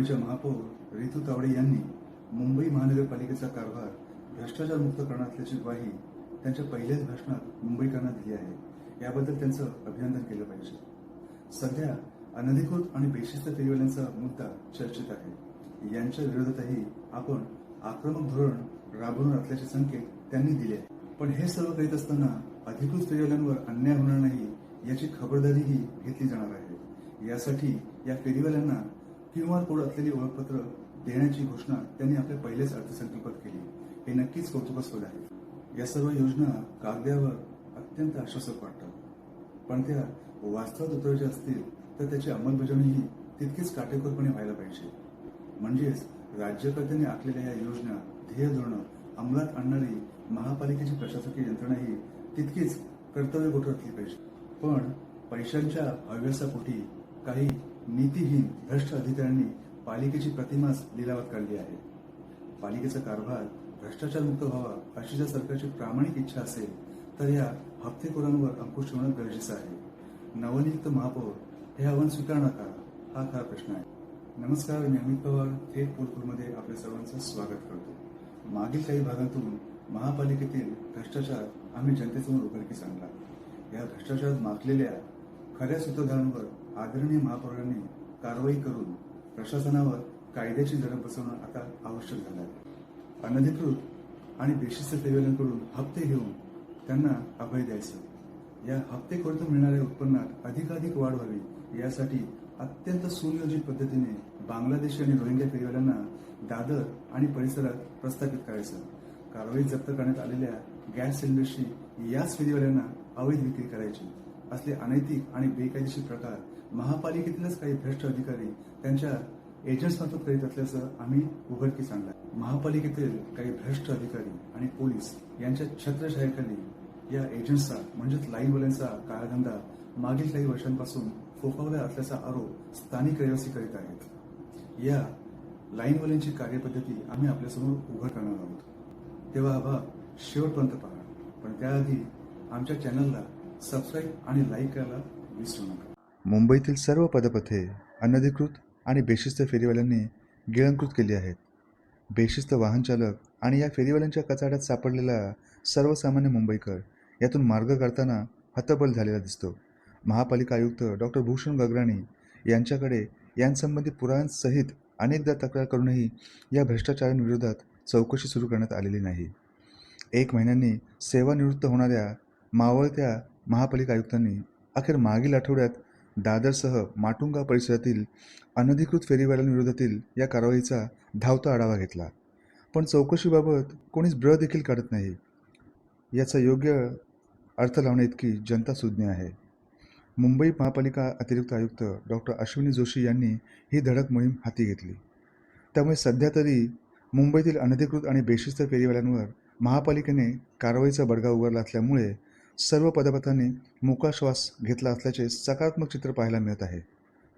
मुंबईच्या महापौर रितू तावडे यांनी मुंबई महानगरपालिकेचा कारभार भ्रष्टाचारमुक्त करणार असल्याची ग्वाही त्यांच्या पहिल्याच भाषणात मुंबईकरांना दिली आहे। याबद्दल त्यांचं अभिनंदन केलं पाहिजे। सध्या अनधिकृत आणि बेशिस्त फेरीवाल्यांचा मुद्दा चर्चेत आहे। यांच्या विरोधातही आपण आक्रमक धोरण राबवणार असल्याचे संकेत त्यांनी दिले आहे। पण हे सर्व करीत असताना अधिकृत फेरीवाल्यांवर अन्याय होणार नाही याची खबरदारीही घेतली जाणार आहे। यासाठी या फेरीवाल्यांना QR कोड असलेली ओळखपत्र देण्याची घोषणा त्यांनी आपल्या पहिल्याच अर्थसंकल्पात केली। हे नक्कीच कौतुकास्पद आहे। या सर्व योजना कागदावर अत्यंत आश्वासक वाटतात, पण त्या वास्तवात उतरायच्या असतील तर त्याची अंमलबजावणीही तितकीच काटेकोरपणे व्हायला पाहिजे। म्हणजेच राज्यकर्त्यांनी आखलेल्या या योजना ध्येय धोरणं अंमलात आणणारी महापालिकेची प्रशासकीय यंत्रणाही तितकीच कर्तव्यगोचर असली पाहिजे। पण पैशांच्या हव्यासापोटी काही नीतिहीन भ्रष्ट अधिकाऱ्यांनी पालिकेची प्रतिमाच लिलावात काढली आहे। पालिकेचा कारभार भ्रष्टाचारमुक्त व्हावा अशी जर सरकारची प्रामाणिक इच्छा असेल तर या हप्तेखोरांवर अंकुश ठेवणं गरजेचं आहे। नवनियुक्त महापौर हे आव्हान स्वीकारणार का, हा खरा प्रश्न आहे। नमस्कार, मी अमित पवार थेट पोलपूरमध्ये आपल्या सर्वांचं स्वागत करतो। मागील काही भागातून महापालिकेतील भ्रष्टाचार आम्ही जनतेसमोर उघडकीस आणला। या भ्रष्टाचारात माखलेल्या खऱ्या सूत्रधारांवर आदरणीय महापौरांनी कारवाई करून प्रशासनावर कायद्याची जरब बसवणं आता आवश्यक झालं आहे। अनधिकृत आणि बेशिस्त फेरीवाल्यांकडून हप्ते घेऊन त्यांना अभय द्यायचं। या हप्तेखोरीतून मिळणाऱ्या उत्पन्नात अधिकाधिक वाढ व्हावी यासाठी अत्यंत सुनियोजित पद्धतीने बांगलादेशी आणि रोहिंग्या फेरीवाल्यांना दादर आणि परिसरात प्रस्थापित करायचं। कारवाईत जप्त करण्यात आलेल्या गॅस सिलेंडरची याच फेरीवाल्यांना अवैध विक्री करायची। असले अनैतिक आणि बेकायदेशीर प्रकार महापालिकेतीलच काही भ्रष्ट अधिकारी त्यांच्या एजंट्समार्फत करीत असल्याचं आम्ही उघडकीस आणलं। महापालिकेतील काही भ्रष्ट अधिकारी आणि पोलीस यांच्या छत्रछायेखाली या एजंट्सचा म्हणजेच लाईनवाल्यांचा काळाधंदा मागील काही वर्षांपासून फोफावला असल्याचा आरोप स्थानिक रहिवासी करीत आहेत। या लाईनवाल्यांची कार्यपद्धती आम्ही आपल्यासमोर उघड करणार आहोत, तेव्हा हा भाग शेवटपर्यंत पहा। पण त्याआधी आमच्या चॅनलला सबस्क्राईब आणि लाईक करायला विसरू नका। मुंबईतील सर्व पदपथे अनधिकृत आणि बेशिस्त फेरीवाल्यांनी गिळंकृत केली आहेत। बेशिस्त वाहन चालक आणि या फेरीवाल्यांच्या कचाट्यात सापडलेला सर्वसामान्य मुंबईकर यातून मार्ग काढताना हतबल झालेला दिसतो। महापालिका आयुक्त डॉक्टर भूषण गगराणी यांच्याकडे यांसंबंधी पुराव्यांसहित अनेकदा तक्रार करूनही या भ्रष्टाचारांविरोधात चौकशी सुरू करण्यात आलेली नाही। 1 महिन्यांनी सेवानिवृत्त होणाऱ्या मावळत्या महापालिका आयुक्तांनी अखेर मागील आठवड्यात दादरसह माटुंगा परिसरातील अनधिकृत फेरीवाल्यांविरोधातील या कारवाईचा धावता आढावा घेतला, पण चौकशीबाबत कोणीच ब्र देखील काढत नाही। याचा योग्य अर्थ लावण्याइतकी जनता सुज्ञ आहे। मुंबई महापालिका अतिरिक्त आयुक्त डॉक्टर अश्विनी जोशी यांनी ही धडक मोहीम हाती घेतली। त्यामुळे सध्या तरी मुंबईतील अनधिकृत आणि बेशिस्त फेरीवाल्यांवर महापालिकेने कारवाईचा बडगा उगारला असल्यामुळे सर्व पदपथांनी मोकळा श्वास घेतला असल्याचे सकारात्मक चित्र पाहायला मिळत आहे।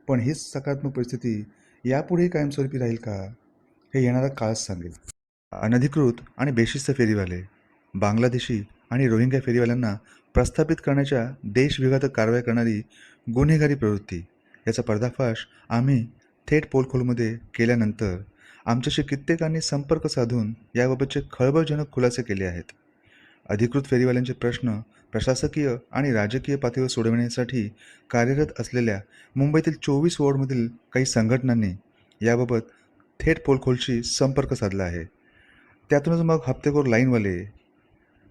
पण हीच सकारात्मक परिस्थिती यापुढेही कायमस्वरूपी राहील का, हे येणारा काळच सांगेल। अनधिकृत आणि बेशिस्त फेरीवाले, बांगलादेशी आणि रोहिंग्या फेरीवाल्यांना प्रस्थापित करण्याच्या देशविघातक कारवाया करणारी गुन्हेगारी प्रवृत्ती याचा पर्दाफाश आम्ही थेट पोलखोलमध्ये केल्यानंतर आमच्याशी कित्येकांनी संपर्क साधून याबाबतचे खळबळजनक खुलासे केले आहेत। अधिकृत फेरीवाल्यांचे प्रश्न प्रशासकीय आणि राजकीय पातळीवर सोडविण्यासाठी कार्यरत असलेल्या मुंबईतील 24 वॉर्डमधील काही संघटनांनी याबाबत थेट पोलखोलशी संपर्क साधला आहे। त्यातूनच मग हप्तेखोर लाईनवाले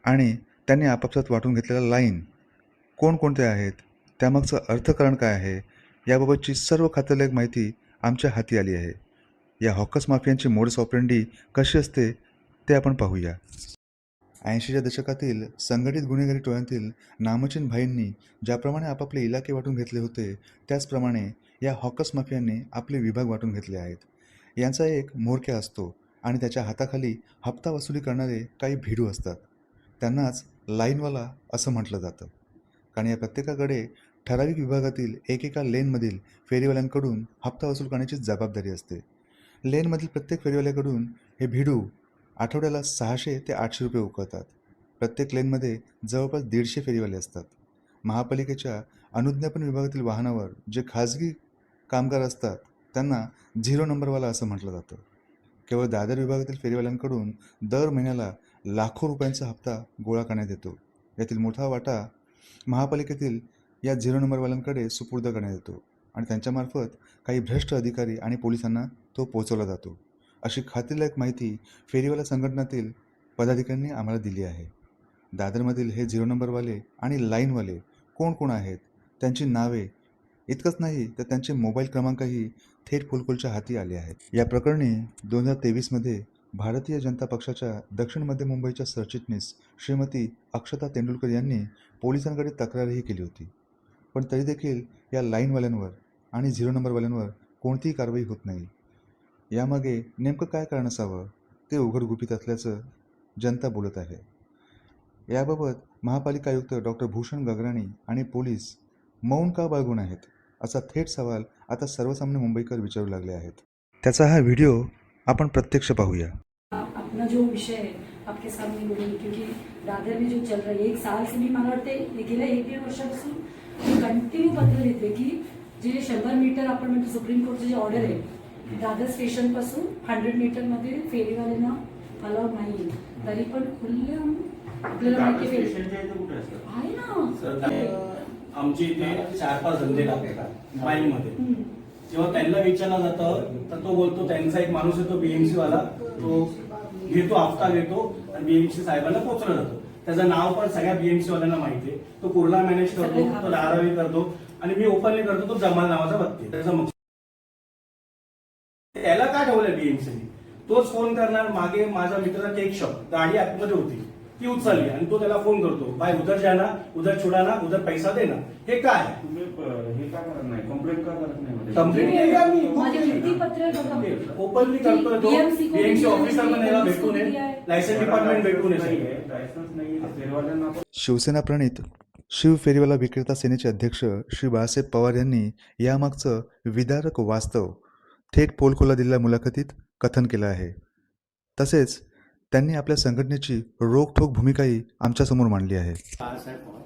आणि त्यांनी आपापसात वाटून घेतलेल्या लाईन कोणकोणत्या आहेत, त्यामागचं अर्थकारण काय आहे, याबाबतची सर्व खात्रीलायक माहिती आमच्या हाती आली आहे। या हॉकर्स माफियांची मोडस ऑपरेंडी कशी असते ते आपण पाहूया। 80च्या दशकातील संघटित गुन्हेगारी टोळ्यांतील नामचीन भाईंनी ज्याप्रमाणे आपापले इलाके वाटून घेतले होते, त्याचप्रमाणे या हॉकर्स माफियांनी आपले विभाग वाटून घेतले आहेत। यांचा एक म्होरक्या असतो आणि त्याच्या हाताखाली हप्ता वसुली करणारे काही भिडू असतात। त्यांनाच लाईनवाला असं म्हटलं जातं, कारण या प्रत्येकाकडे ठराविक विभागातील एकेका लेनमधील फेरीवाल्यांकडून हप्ता वसूल करण्याची जबाबदारी असते। लेनमधील प्रत्येक फेरीवाल्याकडून हे भिडू आठवड्याला 600 ते 800 रुपये उकळतात। प्रत्येक लेनमध्ये जवळपास 150 फेरीवाले असतात। महापालिकेच्या अनुज्ञापन विभागातील वाहनावर जे खाजगी कामगार असतात त्यांना 0 नंबरवाला असं म्हटलं जातं. केवळ दादर विभागातील फेरीवाल्यांकडून दर महिन्याला लाखो रुपयांचा हप्ता गोळा करण्यात येतो. यातील मोठा वाटा महापालिकेतील या 0 नंबरवाल्यांकडे सुपूर्द करण्यात येतो आणि त्यांच्यामार्फत काही भ्रष्ट अधिकारी आणि पोलिसांना तो पोहोचवला जातो. अशी खात्रीलायक माहिती फेरीवाला संघटनातील पदाधिकाऱ्यांनी आम्हाला दिली आहे. दादरमधील हे 0 नंबरवाले आणि लाईनवाले कोण कोण आहेत, त्यांची नावे, इतकंच नाही तर त्यांचे मोबाईल क्रमांकही थेट पोलकोलच्या हाती आले आहेत. या प्रकरणी 2023मध्ये भारतीय जनता पक्षाच्या दक्षिण मध्य मुंबईच्या सरचिटणीस श्रीमती अक्षता तेंडुलकर यांनी पोलिसांकडे तक्रारही केली होती. पण तरी देखील या लाईनवाल्यांवर आणि 0 नंबरवाल्यांवर कोणतीही कारवाई होत नाही. यामागे नेमकं काय कारण असावं ते उघडगुपित असल्याचं जनता बोलत आहे. याबाबत महापालिका आयुक्त डॉक्टर भूषण गगराणी आणि पोलीस मौन का बाळगून आहेत, असा थेट सवाल आता सर्वसामान्य मुंबईकर विचारू लागले आहेत. त्याचा हा व्हिडिओ आपण प्रत्यक्ष पाहूया. अपना जो विषय है आपके सामने बोलूँगी, क्योंकि दादर में जो चल रहा है 1 साल से भी मला वाटते गेल्या 1-1.5 वर्षापासून मी कंटिन्यू पत्र लिहिते की जे 100 मीटर आपण म्हणतो सुप्रीम कोर्टचे जे ऑर्डर आहे दादर स्टेशन पासून 100 मीटर मध्ये फेरीवाल्यांना अलाउड नाही, तरी पण खुल्ले आपल्याला माहिती आहे ना. आमच्या इथे 4-5 धंदे लागतात माईलमध्ये. जेव्हा त्यांना विचारलं जातं तर तो बोलतो त्यांचा एक माणूस येतो बीएमसी वाला, तो घेतो हप्ता घेतो आणि बीएमसी साहेबांना पोचलं जातो. त्याचं नाव पण सगळ्या बीएमसी वाल्यांना माहिती आहे. तो कुर्ला मॅनेज करतो, तो धारावी करतो आणि मी ओपनली करतो. तो जमाल नावाचा व्यक्ती, त्याचा मग त्याला काय ठेवलंय बीएमसीने, तोच फोन करणार. मागे माझा मित्राचा केक शॉप गाडी आतमध्ये होती, ती उचलली आणि तो त्याला फोन करतो, भाई उधर जाना, उधर छुडाना, उधर पैसा देना. हे काय तुम्ही हे का करत नाही, कंप्लेंट का करत नाही? कंप्लेंट केली आम्ही माझे किती पत्र बघा, ओपनली करतोय. तो बीएमसी ऑफिसर पण याला भेटून आहे, लायसन्स डिपार्टमेंट भेटून आहे. लायसन्स नाही फेरीवाल्यांना. शिवसेना प्रणित शिव फेरीवाला विक्रेता सेनेचे अध्यक्ष श्री बाळासाहेब पवार यांनी यामागचं विदारक वास्तव थेट पोलखोलला दिलेल्या मुलाखतीत कथन केलं आहे. तसेच त्यांनी आपल्या संघटनेची रोखठोक भूमिकाही आमच्यासमोर मांडली आहे. बाळासाहेब पवार,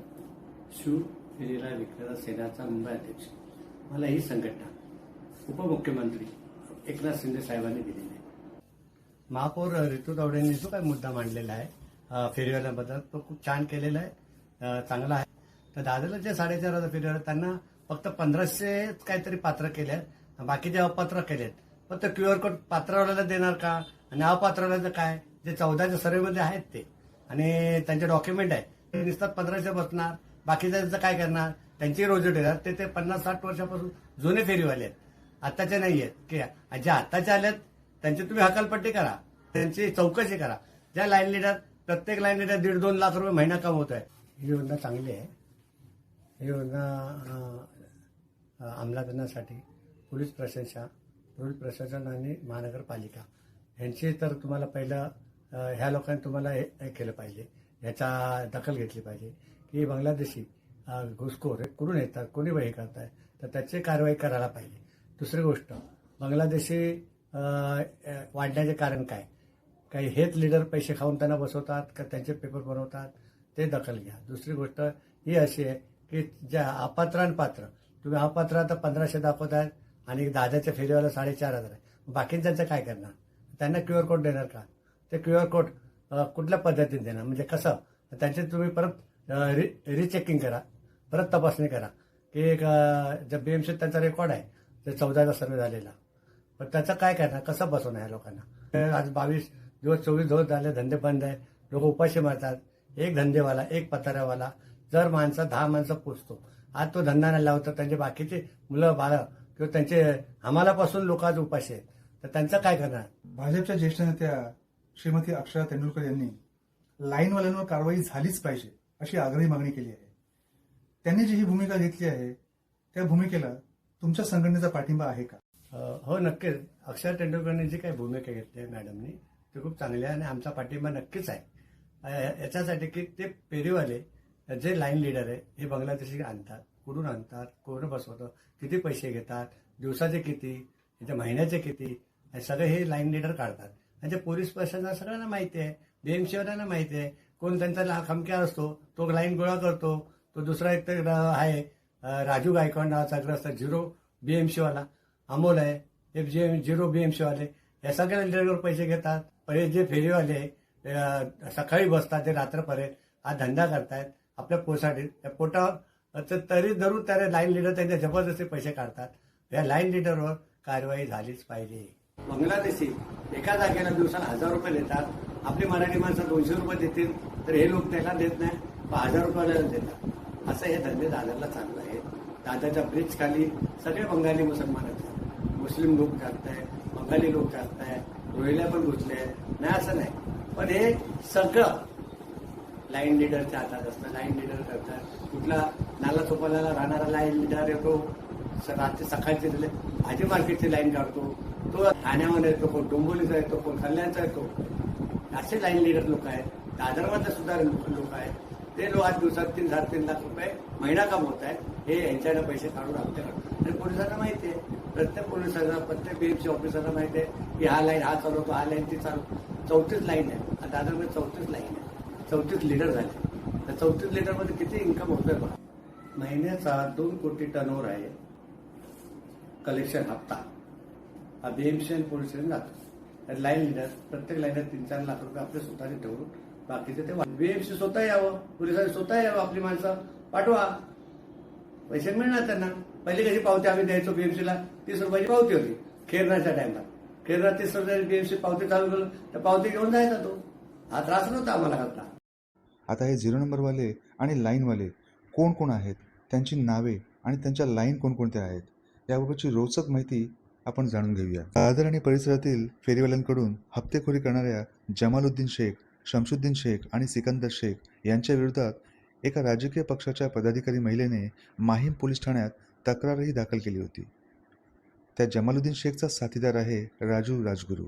शिव फेरीवाला विक्रेता सेनेचा मुंबई अध्यक्ष. मला ही संघटना उपमुख्यमंत्री एकनाथ शिंदे साहेबांनी दिलेली आहे. महापौर ऋतू तावडेंनी जो काही मुद्दा मांडलेला आहे फेरीवाल्यांबद्दल, तो खूप छान केलेला आहे, चांगला आहे. तर दादरला जे 4,500 फेरीवाले त्यांना फक्त 1,500 काहीतरी पात्र केले आहेत, बाकीचे अपात्र केलेत. फक्त QR कोड पात्रवाल्याला देणार का आणि अपात्रवाल्याचं काय, जे 14च्या सर्वेमध्ये आहेत ते आणि त्यांचे डॉक्युमेंट आहे ते नुसतात 1,500 बसणार, बाकीचं काय करणार, त्यांची रोजट येणार. ते 50-60 वर्षापासून जुने फेरीवाले आहेत, आत्ताचे नाही आहेत. की ज्या आत्ताचे आलेत त्यांची तुम्ही हकालपट्टी करा, त्यांची चौकशी करा. ज्या लाईन लीडर, प्रत्येक लाईन लीडर 1.5-2 लाख रुपये महिना कमवत आहे. ही योजना चांगली आहे. ही योजना अंमलात आणण्यासाठी पोलीस प्रशासन आणि महानगरपालिका यांची तर तुम्हाला पहिलं ह्या लोकांनी तुम्हाला हे केलं पाहिजे, ह्याचा दखल घेतली पाहिजे की बांगलादेशी घुसखोर कुठून येतात, कोणी वही करताय, तर त्याची कारवाई करायला पाहिजे. दुसरी गोष्ट, बांगलादेशी वाढण्याचे कारण काय, काही हेच लीडर पैसे खाऊन त्यांना बसवतात का त्यांचे पेपर बनवतात, ते दखल घ्या. दुसरी गोष्ट ही अशी आहे की ज्या अपात्र आणि पात्र, तुम्ही अपात्र आता 1,500 दाखवताय आणि दादाच्या फेरीवाला 4,500 आहे, बाकीच्यांचं काय करणार, त्यांना QR कोड देणार का, ते QR कोड कुठल्या पद्धतीने देणार, म्हणजे कसं, त्यांचे तुम्ही परत रिचेकिंग करा, परत तपासणी करा की जर बीएमसी त्यांचा रेकॉर्ड आहे ते 14चा सर्वे झालेला, पण त्याचं काय करणार, कसं बसवणार या लोकांना. आज 22 दिवस 24 दिवस झाले, धंदे बंद आहे, लोक उपाशी मारतात. एक धंदेवाला, एक पत्र्यावाला जर 10 माणसं पोचतो, आज तो धंदा नाही लावतो, त्यांचे बाकीचे मुलं बाळं किंवा त्यांचे आम्हालापासून लोक आज उपाशी आहेत, तर त्यांचं काय करणार. भाजपच्या ज्येष्ठ नेत्या श्रीमती अक्षता तेंडुलकर यांनी लाईनवाल्यांवर कारवाई झालीच पाहिजे अशी आग्रही मागणी केली आहे. त्यांनी जी ही भूमिका घेतली आहे त्या भूमिकेला तुमच्या संघटनेचा पाठिंबा आहे का? हो, नक्कीच. अक्षता तेंडुलकरनी जी काही भूमिका घेतली आहे मॅडमनी, ती खूप चांगली आहे आणि आमचा पाठिंबा नक्कीच आहे. याच्यासाठी की ते फेरीवाले जे लाईन लीडर आहे हे बांगलादेशी आणतात, कुठून आणतात, कोण बसवतं, किती पैसे घेतात, दिवसाचे किती, याच्या महिन्याचे किती, हे सगळे हे लाईन लीडर काढतात. आणि पोलीस प्रशासनाला सगळ्यांना माहिती आहे, बीएमसीवाल्यांना माहिती आहे, कोण त्यांचा खमक्या असतो तो लाईन गोळा करतो. तो दुसरा एक आहे राजू गायकवाड नावाचा ग्रस्त 0 BMC वाला, अमोल आहे, झिरो BMC वाले या सगळ्या लिडरवर पैसे घेतात. पहिले जे फेरीवाले सकाळी बसतात ते रात्रपर्यंत हा धंदा करतायत आपल्या पोटासाठी. त्या पोटावर तरी धरून त्याला लाईन लिडर त्यांच्या जबरदस्ती पैसे काढतात. या लाईन लिडरवर कारवाई झालीच पाहिजे. बांगलादेशी एका जागेला दिवसाला 1000 रुपये देतात. आपली मराठी माणसं 200 रुपये देतील तर हे लोक त्याला देत नाही, 1000 रुपयाला देतात. असं हे धंदे दादरला चालू आहे. दादरच्या ब्रिज खाली सगळे बंगाली मुसलमान आहेत. मुस्लिम लोक करताय, बंगाली लोक करताय, रोहिल्या पण घुसले आहेत. नाही असं नाही, पण हे सगळं लाईन लिडरच्या हातात असतं. लाईन लिडर करतात. कुठला नाला चोपाल्याला राहणारा लाईन लिडर येतो, रात्री सकाळची भाजी मार्केटची लाईन काढतो. तो ठाण्यामध्ये येतो, कोण डोंबिवलीचा येतो, कोण कल्याणचा येतो. असे लाईन लिडर लोक आहेत. दादरमध्ये सुद्धा लोक आहेत. ते लोक 8 दिवसात 3 लाख रुपये महिना कमवत आहेत. हे यांच्याकडे पैसे काढून आपल्याकडे. आणि पोलिसांना माहिती आहे, प्रत्येक पोलिसांना, प्रत्येक BMC ऑफिसरला माहिती आहे की हा लाईन हा चालवतो, हा लाईन ती चालवतो. 34 लाईन आहे दादरमध्ये, 34 लाईन आहे. 34 लिडर झाले. त्या 34 लिडरमध्ये किती इन्कम होतोय बघा. महिन्याचा 2 कोटी टर्नओव्हर आहे कलेक्शन हप्ता. हा BMC आणि पोलिसांनी जातो. लाईन लिडर प्रत्येक लाईनला 3-4 लाख रुपये आपले स्वतःचे ठेवून बाकीचे ते BMC स्वतः यावं, पोलिसांनी स्वतः यावं, आपली माणसं पाठवा, पैसे मिळणार त्यांना. पहिली कशी पावती आम्ही द्यायचो BMCला, 30 रुपयाची पावती होती खेरणाच्या टाइमला. खेरणा 30 रुपयाची BMC पावती चालू केलं तर पावती घेऊन जायचा तो. हा त्रास नव्हता आम्हाला करता. आता हे 0 नंबरवाले आणि लाईनवाले कोण कोण आहेत, त्यांची नावे आणि त्यांच्या लाईन कोणकोणत्या आहेत याबाबतची रोचक माहिती आपण जाणून घेऊया. दादर आणि परिसरातील फेरीवाल्यांकडून हप्तेखोरी करणाऱ्या जमालुद्दीन शेख, शमशुद्दीन शेख आणि सिकंदर शेख यांच्या विरोधात एका राजकीय पक्षाच्या पदाधिकारी महिलेने माहीम पोलीस ठाण्यात तक्रारही दाखल केली होती. त्या जमालुद्दीन शेखचा साथीदार आहे राजू राजगुरू.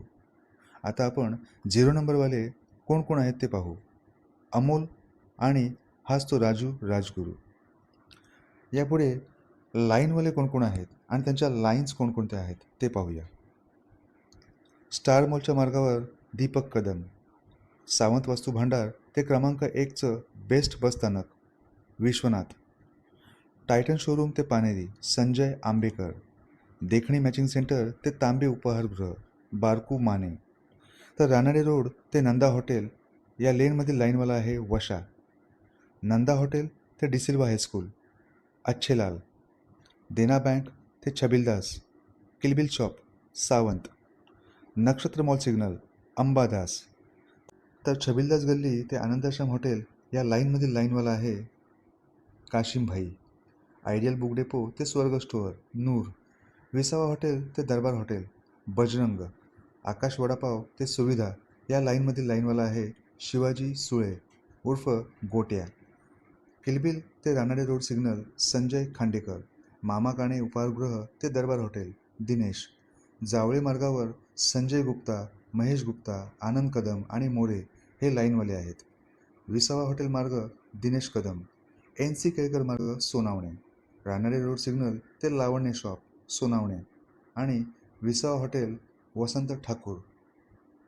आता आपण 0 नंबरवाले कोण कोण आहेत ते पाहू. अमोल आणि हाच तो राजू राजगुरू. यापुढे लाईनवाले कोण कोण आहेत आणि त्यांच्या लाईन्स कोणकोणत्या आहेत ते पाहूया. स्टार मॉलच्या मार्गावर दीपक कदम, सावंत वस्तू भांडार ते क्रमांक 1चं बेस्ट बस स्थानक विश्वनाथ, टायटन शोरूम ते पानेरी संजय आंबेकर, देखणी मॅचिंग सेंटर ते तांबे उपहारगृह बारकू माने, तर रानाडे रोड ते नंदा हॉटेल या लेनमधील लाईनवाला आहे वशा, नंदा हॉटेल ते डिसिल्वा हायस्कूल अच्छेलाल, देना बँक ते छबिलदास, किलबिल शॉप सावंत, नक्षत्र मॉल सिग्नल अंबादास, तर छबिलदास गल्ली ते आनंदाश्रम हॉटेल या लाईनमधील लाईनवाला आहे काशिम भाई, आयडियल बुक डेपो ते स्वर्ग स्टोअर नूर, विसावा हॉटेल ते दरबार हॉटेल बजरंग, आकाश वडापाव ते सुविधा या लाईनमधील लाईनवाला आहे शिवाजी सुळे उर्फ गोट्या, किलबिल ते रानाडे रोड सिग्नल संजय खांडेकर, मामा काणे उपहारगृह ते दरबार हॉटेल दिनेश, जावळे मार्गावर संजय गुप्ता, महेश गुप्ता, आनंद कदम आणि मोरे हे लाईनवाले आहेत. विसावा हॉटेल मार्ग दिनेश कदम, NC केळकर मार्ग सोनावणे, रानाडे रोड सिग्नल ते लावण्य शॉप सोनावणे आणि विसावा हॉटेल वसंत ठाकूर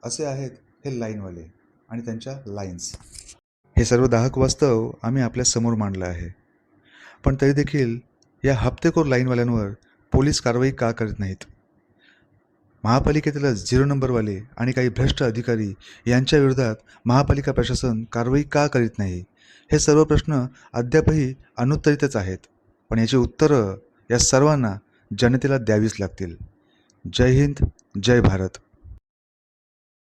असे आहेत हे लाईनवाले आणि त्यांच्या लाईन्स. हे सर्व दाहक वास्तव आम्ही आपल्या समोर मांडलं आहे. पण तरी देखील या हप्तेखोर लाईनवाल्यांवर पोलीस कारवाई का करत नाहीत? महापालिकेतीलच 0 नंबरवाले आणि काही भ्रष्ट अधिकारी यांच्या विरोधात महापालिका प्रशासन कारवाई का करीत नाही? हे सर्व प्रश्न अद्यापही अनुत्तरितच आहेत. पण याची उत्तरं या सर्वांना जनतेला द्यावीच लागतील. जय हिंद, जय भारत.